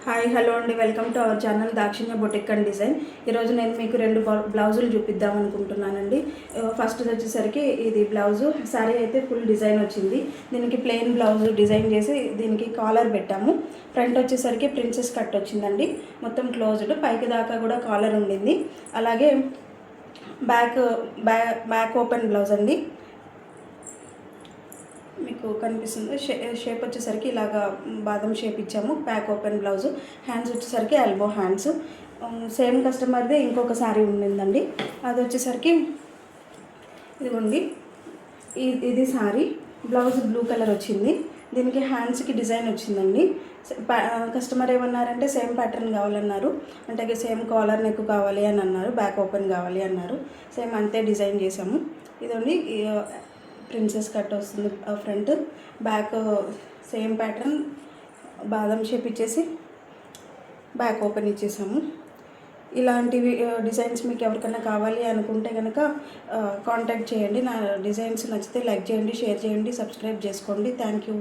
Hi hello అండి, welcome to our channel Dakshinya boutique and design. ఈరోజు నేను మీకు రెండు బ్లౌజులు చూపిద్దాం అనుకుంటున్నానండి. ఫస్ట్ వచ్చేసరికి ఇది బ్లౌజు శారీ అయితే ఫుల్ డిజైన్ వచ్చింది. దీనికి ప్లెయిన్ బ్లౌజ్ డిజైన్ చేసి దీనికి కాలర్ పెట్టాము. ఫ్రంట్ వచ్చేసరికి ప్రిన్సెస్ కట్ వచ్చిందండి, మొత్తం క్లోజ్డ్, పైకి దాకా కూడా కాలర్ ఉండింది. అలాగే బ్యాక్ ఓపెన్ బ్లౌజ్ అండి. మీకు కనిపిస్తుంది షేప్ వచ్చేసరికి ఇలాగా బాదం షేప్ ఇచ్చాము. Back open blouse. హ్యాండ్స్ వచ్చేసరికి ఎల్బో హ్యాండ్స్. సేమ్ కస్టమర్ది ఇంకొక శారీ ఉండిందండి, అది వచ్చేసరికి ఇదిగోండి. ఇది శారీ బ్లౌజ్ బ్లూ కలర్ వచ్చింది. దీనికి హ్యాండ్స్కి డిజైన్ వచ్చిందండి. కస్టమర్ ఏమన్నారంటే సేమ్ ప్యాటర్న్ కావాలన్నారు, అంటే సేమ్ కాలర్ నెక్ కావాలి అని అన్నారు, బ్యాక్ ఓపెన్ కావాలి అన్నారు. సేమ్ అంతే డిజైన్ చేసాము. ఇదండి ప్రిన్సెస్ కట్ వస్తుంది ఫ్రంట్, బ్యాక్ సేమ్ ప్యాటర్న్ బాదం షేప్ ఇచ్చేసి బ్యాక్ ఓపెన్ ఇచ్చేసాము. ఇలాంటివి డిజైన్స్ మీకు ఎవరికైనా కావాలి అనుకుంటే కనుక కాంటాక్ట్ చేయండి. నా డిజైన్స్ నచ్చితే లైక్ చేయండి, షేర్ చేయండి, సబ్స్క్రైబ్ చేసుకోండి. Thank you.